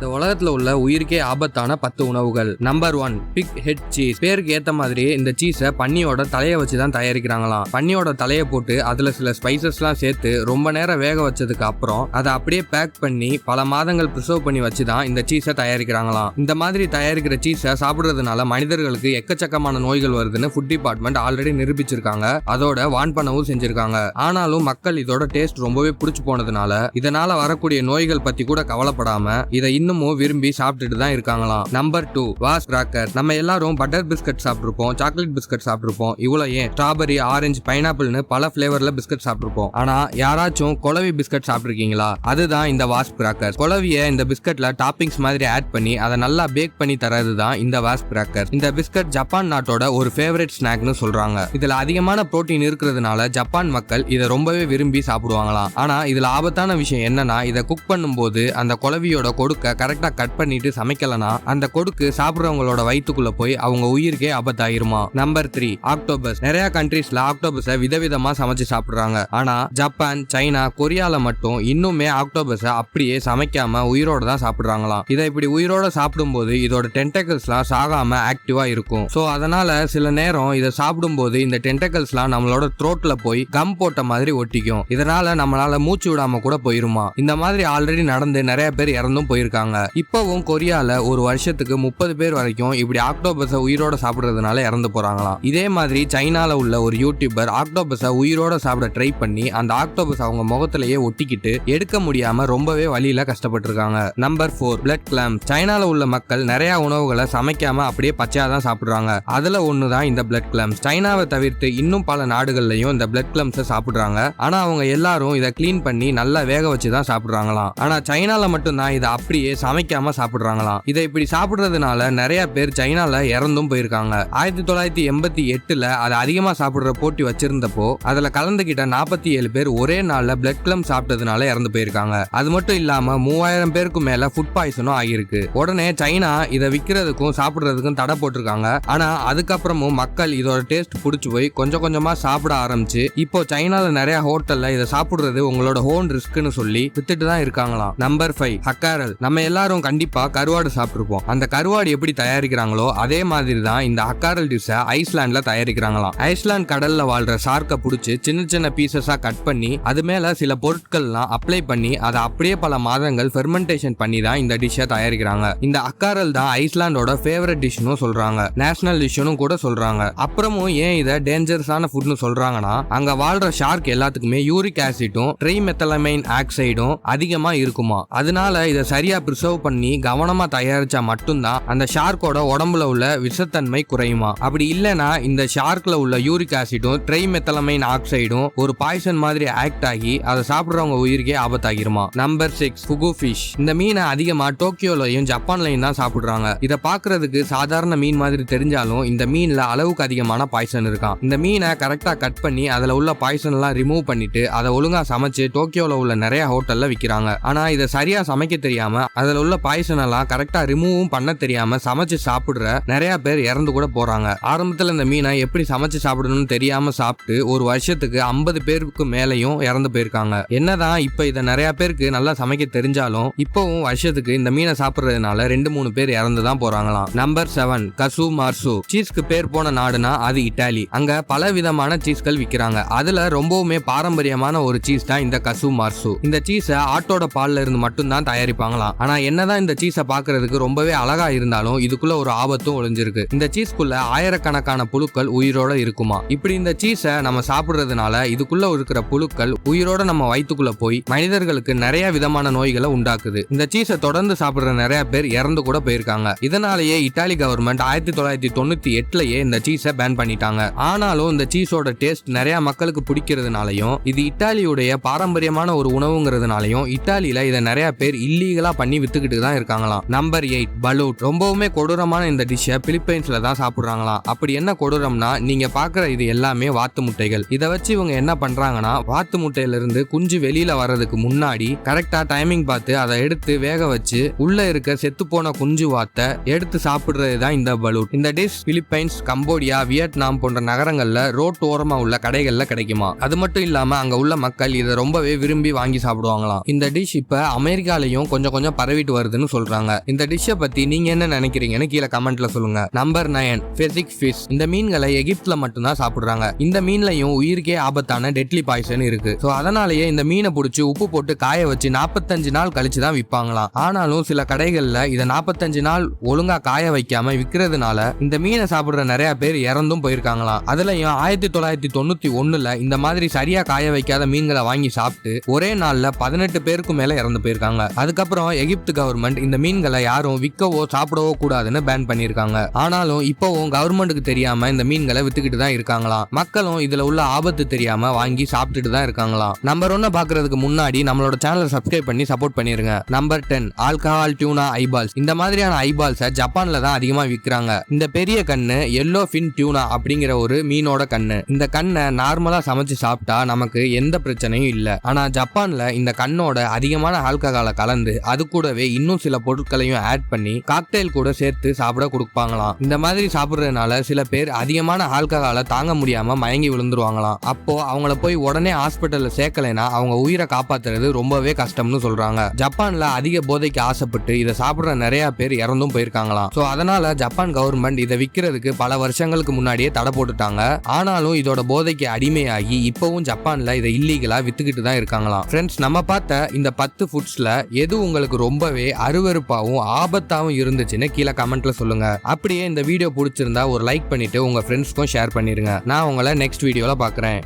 இந்த உலகத்துல உள்ள உயிருக்கே ஆபத்தான 10 உணவுகள். Number 1, pig head cheese. பேருக்கு ஏத்த மாதிரி இந்த சீஸை பன்னியோட தலையை வச்சுதான் தயாரிக்கிறாங்களாம். பன்னியோட தலையை போட்டு அதுல சில ஸ்பைசஸ்லாம் சேர்த்து ரொம்ப நேரம் வேக வச்சதுக்கு அப்புறம் அதை அப்படியே பேக் பண்ணி பல மாதங்கள் ப்ரிசர்வ் பண்ணி வச்சுதான் இந்த சீஸை தயாரிக்கிறாங்களாம். இந்த மாதிரி தயாரிக்கிற சீஸை சாப்பிடுறதுனால மனிதர்களுக்கு எக்கச்சக்கமான நோய்கள் வருதுன்னு ஃபுட் டிபார்ட்மெண்ட் ஆல்ரெடி நிரூபிச்சிருக்காங்க. அதோட வான் பண்ணவும் செஞ்சிருக்காங்க. ஆனாலும் மக்கள் இதோட டேஸ்ட் ரொம்பவே பிடிச்சு போனதுனால இதனால வரக்கூடிய நோய்கள் பத்தி கூட கவலைப்படாம இதை இன்னமும் விரும்பி சாப்பிட்டுட்டு தான் இருக்காங்களாம். Number 2, was cracker. நம்ம எல்லாரும் பட்டர் பிஸ்கட் சாப்பிட்டுருப்போம், சாக்லேட் பிஸ்கட் சாப்பிட்டுருப்போம், இவ்வளவு ஏன் ஸ்ட்ராபெரி, ஆரஞ்சு, பைனாப்பிள்னு பல பிளேவர்ல பிஸ்கட் சாப்பிட்டுருப்போம். ஆனா யாராச்சும் குளவி பிஸ்கட் சாப்பிட்டுருக்கீங்களா? அதுதான் இந்த வாஸ் கிராக்கர். குளவிய இந்த பிஸ்கட்ல டாப்பிங்ஸ் மாதிரி ஆட் பண்ணி அதை நல்லா பேக் பண்ணி தரது தான் இந்த வாஸ் கிராக்கர். இந்த பிஸ்கட் ஜப்பான் நாட்டோட ஒரு ஃபேவரட் ஸ்நாக்னு சொல்றாங்க. இதுல அதிகமான புரோட்டீன் இருக்கிறதுனால ஜப்பான் மக்கள் இதை ரொம்பவே விரும்பி சாப்பிடுவாங்களாம். ஆனா இதுல ஆபத்தான விஷயம் என்னன்னா, இதை குக் பண்ணும்போது அந்த குளவியோட கொடுக்க கரெக்டா கட் பண்ணிட்டு சமைக்கலனா அந்த கொடுக்கு சாப்பிடுறவங்களோட வயிற்றுக்குள்ள போய் அவங்க உயிருக்கே ஆபத்தாயிருமா. Number 3, octopus. நிறைய கண்ட்ரீஸ்ல ஆக்டோபஸை விதவிதமா சமைச்சு சாப்பிடுறாங்க. ஆனா ஜப்பான், சைனா, கொரியால மட்டும் இன்னுமே ஆக்டோபஸை அப்படியே சமைக்காம உயிரோட தான் சாப்பிடுறாங்களாம். இதை இப்படி உயிரோட சாப்பிடும்போது இதோட டென்டக்கிள்ஸ்லாம் சாகாம ஆக்டிவா இருக்கும். சோ அதனால சில நேரம் இதை சாப்பிடும்போது இந்த டென்டக்கிள்ஸ்லாம் நம்மளோட த்ரோட்ல போய் கம் போட்ட மாதிரி ஒட்டிக்கும். இதனால நம்மளால மூச்சு விடாம கூட போயிருமா. இந்த மாதிரி ஆல்ரெடி நடந்து நிறைய பேர் இறந்தும் போயிருக்காங்க. இப்பவும் கொரியால ஒரு வருஷத்துக்கு 30 பேர் வரைக்கும் இப்படி ஆக்டோபஸை உயிரோட சாப்பிடுறதுனால இறந்து போறாங்களாம். இதே மாதிரி சைனால உள்ள ஒரு யூடியூபர் ஆக்டோபஸை உயிரோட சாப்பிட ட்ரை பண்ணி அந்த ஆக்டோபஸ் அவங்க முகத்திலேயே ஒட்டிக்கிட்டு எடுக்க முடியாம ரொம்பவே வலியில கஷ்டப்பட்டு இருக்காங்க. Number 4, blood clamps. சைனால உள்ள மக்கள் நிறைய உணவுகளை சமைக்காம அப்படியே பச்சையா தான் சாப்பிடுறாங்க. அதுல ஒண்ணுதான் இந்த பிளட் கிளாம்ஸ். சைனாவை தவிர்த்து இன்னும் பல நாடுகள்லயும் இந்த பிளட் கிளாம்ஸை சாப்பிடுறாங்க. ஆனா அவங்க எல்லாரும் இதை கிளீன் பண்ணி நல்லா வேக வச்சு தான் சாப்பிடுறாங்களாம். ஆனா சைனால மட்டும்தான் இதை அப்படியே சமைக்காம சாப்பிடுறாங்களாம். இதை இப்படி சாப்பிடுறதுனால நிறைய பேர் சைனால இறந்தும் போயிருக்காங்க. 1988ல அதை அதிகமா சாப்பிடுற போட்டி வச்சிருந்தப்போ அதுல கலந்துகிட்ட 47 பேர் ஒரே நாள்ல பிளட் கிளம் சாப்பிட்டதுனால இறந்து போயிருக்காங்க. அது மட்டும் இல்லாம 3000 பேருக்கு மேல ஃபுட் பாய்சனும் ஆகிருக்கு. உடனே சைனா இதை விற்கிறதுக்கும் சாப்பிடுறதுக்கும் தடை போட்டிருக்காங்க. ஆனா அதுக்கப்புறமும் மக்கள் இதோட டேஸ்ட் பிடிச்சு போய் கொஞ்சம் கொஞ்சமா சாப்பிட ஆரம்பிச்சு இப்போ சைனால நிறைய ஹோட்டல்ல இதை சாப்பிடுறது உங்களோட ஹோன் ரிஸ்க்னு சொல்லி வித்துட்டு தான் இருக்காங்களாம். நம்பர் 5, ஹக்காரல். நம்ம எல்லாரும் கண்டிப்பா கருவாடு சாப்பிட்டுருப்போம். அந்த கருவாடு எப்படி தயாரிக்கிறாங்களோ அதே மாதிரி தான் இந்த ஹக்காரல் டிஷ்ஷை ஐஸ்லாண்ட்ல தயாரிக்கிறாங்களாம். ஐஸ்லாண்ட் கடல்ல வாழ்ற ஷார்க்கை பிடிச்சி சின்ன சின்ன பீசஸா கட் பண்ணி அது மேல சில பொருட்கள்லாம் அப்ளை பண்ணி அதை அப்படியே பல மாதங்கள் ஃபெர்மெண்டேஷன் பண்ணி தான் இந்த டிஷ்ஷை தயாரிக்கிறாங்க. இந்த ஹக்காரல் தான் ஐஸ்லாண்டோட ஃபேவரட் டிஷ்னு சொல்றாங்க, நேஷனல் டிஷ்னு கூட சொல்றாங்க. அப்புறமும் ஏன் இதை டேஞ்சரஸான ஃபுட்னு சொல்றாங்கன்னா, அங்க வாழ்ற ஷார்க் எல்லாத்துக்குமே யூரிக் ஆசிடும் ட்ரைமெத்தலமைன் ஆக்சைடும் அதிகமா இருக்குமா. அதனால இதை சரியா ப்ரிசர்வ் பண்ணி கவனமா தயாரிச்சா மட்டும்தான் அந்த ஷார்க்கோட உடம்புல உள்ள விஷத்தன்மை குறையுமா. அப்படி இல்லைன்னா இந்த ஷார்க்ல உள்ள யூரிக் ஆசிடும் ட்ரைமெத்தலமைன் ஆக்சைடும் ஒரு பாய்சன் மாதிரி ஆக்ட் ஆகி அதை சாப்பிடுறவங்க உயிருக்கே ஆபத்தாகிருமா. Number 6, fugu fish. இந்த மீனை அதிகமா டோக்கியோலையும் ஜப்பான்லையும் தான் சாப்பிடுறாங்க. இதை பாக்குறதுக்கு சாதாரண மீன் மாதிரி தெரிஞ்சாலும் இந்த மீன்ல அளவுக்கு அதிகமான பாய்சன் இருக்கான். இந்த மீனை கரெக்டா கட் பண்ணி அதுல உள்ள பாய்சன் எல்லாம் ரிமூவ் பண்ணிட்டு அதை ஒழுங்கா சமைச்சு டோக்கியோல உள்ள நிறைய ஹோட்டல்ல விற்கிறாங்க. ஆனா இதை சரியா சமைக்க தெரியாம அதுல உள்ள பாய்சன் எல்லாம் கரெக்டா ரிமூவும் பண்ண தெரியாம சமைச்சு சாப்பிடுற நிறைய பேர் இறந்து கூட போறாங்க. ஆரம்பத்துல இந்த மீனை எப்படி சமைச்சு சாப்பிடணும்னு தெரியாம சாப்பிட்டு ஒரு வருஷத்துக்கு 50 பேருக்கு மேலையும் இறந்து போயிருக்காங்க. என்னதான் இப்ப இதை நிறைய பேருக்கு நல்லா சமைக்க தெரிஞ்சாலும் இப்பவும் வருஷத்துக்கு இந்த மீனை சாப்பிடுறதுனால 2-3 பேர் இறந்து தான் போறாங்களாம். நம்பர் 7, கசு மார்சு. சீஸ்க்கு பேர் போன நாடுனா அது இட்டாலி. அங்க பல விதமான சீஸ்கள் விற்கிறாங்க. அதுல ரொம்பவுமே பாரம்பரியமான ஒரு சீஸ் தான் இந்த கசு மார்சு. இந்த சீஸை ஆட்டோட பால்ல இருந்து மட்டும் தான் தயாரிப்பாங்களாம். ஆனா என்னதான் இந்த சீஸை பாக்குறதுக்கு ரொம்பவே அழகா இருந்தாலும் இதுக்குள்ள ஒரு ஆபத்தும் ஒளிஞ்சிருக்கு. இந்த சீஸ்க்குள்ள ஆயிரக்கணக்கான புழுக்கள் உயிரோட இருக்குமா. இப்படி இந்த சீஸை நம்ம சாப்பிடுறதுனால இதுக்குள்ள இருக்கிற புழுக்கள் உயிரோட நம்ம வயிற்றுக்குள்ள போய் மனிதர்களுக்கு நிறைய விதமான நோய்களை உண்டாக்குது. இந்த சீஸை தொடர்ந்து சாப்பிடுற நிறைய பேர் இறந்து கூட போயிருக்காங்க. இதனாலேயே இத்தாலி கவர்மெண்ட் 1998லயே இந்த சீஸை பேன் பண்ணிட்டாங்க. ஆனாலும் இந்த சீஸோட டேஸ்ட் நிறைய மக்களுக்கு பிடிக்கிறதுனாலையும் இது இத்தாலியுடைய பாரம்பரியமான ஒரு உணவுங்கிறதுனாலையும் இத்தாலியில இதை நிறைய பேர் இல்லீகலா பண்ணி வித்துக்கிட்டு தான் இருக்காங்களாம். நம்பர் 8, பலூட். ரொம்பவுமே கொடூரமான இந்த டிஷ்ஷை பிலிப்பைன்ஸ்ல தான் சாப்பிடுறாங்களாம். அப்படி என்ன கொடூரம்னா, நீங்க பாக்குற இது எல்லாமே வாத்து முட்டைகள். இதை வச்சு இவங்க என்ன பண்றாங்கன்னா, வாத்து முட்டையில இருந்து குஞ்சு வெளியில வர்றதுக்கு முன்னாடி கரெக்டா டைமிங் பார்த்து அதை எடுத்து வேக வச்சு உள்ள இருக்க செத்து போன குஞ்சு வாத்தை எடுத்து சாப்பிடுறது தான் இந்த பலூட். இந்த டிஷ் பிலிப்பைன்ஸ், கம்போடியா, வியட்நாம் போன்ற நகரங்கள்ல ரோட் ஓரமா உள்ள கடைகள்ல கிடைக்குமா. அது மட்டும் இல்லாம அங்க உள்ள மக்கள் இதை ரொம்பவே விரும்பி வாங்கி சாப்பிடுவாங்களாம். இந்த டிஷ் இப்ப அமெரிக்காலையும் கொஞ்சம் கொஞ்சம் பரவிட்டு வருதுன்னு சொல்றாங்க. இந்த டிஷ்ஷை பத்தி நீங்க என்ன நினைக்கிறீங்கன்னு கீழே கமெண்ட்ல சொல்லுங்க. Number 9 fesikh fish. இந்த மீன்களை எகிப்துல மட்டும்தான் சாப்பிடுறாங்க. இந்த மீன்லயும் உயிருக்கே ஆபத்தான டெட்லி பாய்சன் இருக்கு. சோ அதனாலேயே இந்த மீனை பிடிச்சி உப்பு போட்டு காய வச்சு 45 நாள் கழிச்சு தான் விற்பாங்களாம். ஆனாலும் சில கடைகள்ல இதை 45 நாள் ஒழுங்கா காய வைக்காம விற்கிறதுனால இந்த மீனை சாப்பிடுற நிறைய பேர் இறந்தும் போயிருக்காங்களாம். அதுலயும் 1991 இந்த மாதிரி சரியா காய வைக்காத மீன்களை வாங்கி சாப்பிட்டு ஒரே நாள்ல 18 பேருக்கு மேல இறந்து போயிருக்காங்க. அதுக்கப்புறம் எகிப்து கவர்மெண்ட் இந்த மீன்களை யாரும் விற்கவோ சாப்பிடவோ கூடாதுன்னு பேன் பண்ணிருக்காங்க. ஆனாலும் இப்பவும் கவர்மெண்ட்டுக்கு தெரியாம இந்த மீன்களை வித்துக்கிட்டு தான் இருக்காங்களாம். மக்களும் இதுல உள்ள ஆபத்து தெரியாம வாங்கி சாப்பிட்டுட்டு தான் இருக்காங்களாம். நம்பர் 1 பாக்குறதுக்கு முன்னாடி நம்மளோட சேனலை சப்ஸ்கிரைப் பண்ணி சப்போர்ட் பண்ணிருங்க. Number 10 alcohol tuna eyeballs. இந்த மாதிரியான ஐபால்ஸை ஜப்பான்ல தான் அதிகமா விற்கிறாங்க. இந்த பெரிய கண்ணு எல்லோ ஃபின் டியூனா அப்படிங்கிற ஒரு மீனோட கண்ணு. இந்த கண்ணை நார்மலா சமைச்சு சாப்பிட்டா நமக்கு எந்த பிரச்சனையும் இல்ல. ஆனா ஜப்பான்ல இந்த கண்ணோட அதிகமான ஆல்கஹாலை கலந்து அது கூடவே இன்னும் சில பொருட்களையும் ஆட் பண்ணி காக்டெயில் கூட சேர்த்து சாப்பிட கொடுப்பாங்களாம். இந்த மாதிரி சாப்பிடுறதுனால சில பேர் அதிகமான ஆல்கஹாலை தாங்க முடியாம மயங்கி விழுந்துருவாங்களாம். அப்போ அவங்கள போய் உடனே ஹாஸ்பிட்டல்ல சேர்க்கலைன்னா அவங்க உயிரை காப்பாத்துறது ரொம்பவே கஷ்டம்னு சொல்றாங்க. ஜப்பான்ல அதிக போதைக்கு ஆசைப்பட்டு இதை சாப்பிடுற நிறைய பேர் இறந்தும் போயிருக்காங்களாம். சோ அதனால ஜப்பான் கவர்மெண்ட் இதை விற்கிறதுக்கு பல வருஷங்களுக்கு முன்னாடியே தடை போட்டுட்டாங்க. ஆனாலும் இதோட போதைக்கு அடிமையாகி இப்பவும் ஜப்பான்ல இதை இல்லீகலா வித்துக்கிட்டு தான் இருக்காங்களாம். ஃப்ரெண்ட்ஸ், நம்ம பார்த்த இந்த 10 ஃபுட்ஸ்ல எது உங்களுக்கு ரொம்பவே அருவருப்பாவும் ஆபத்தாவும் இருந்துச்சுன்னு கீழே கமெண்ட்ல சொல்லுங்க. அப்படியே இந்த வீடியோ பிடிச்சிருந்தா ஒரு லைக் பண்ணிட்டு உங்க ஃப்ரெண்ட்ஸ்க்கும் ஷேர் பண்ணிருங்க. நான் உங்களை நெக்ஸ்ட் வீடியோல பார்க்குறேன்.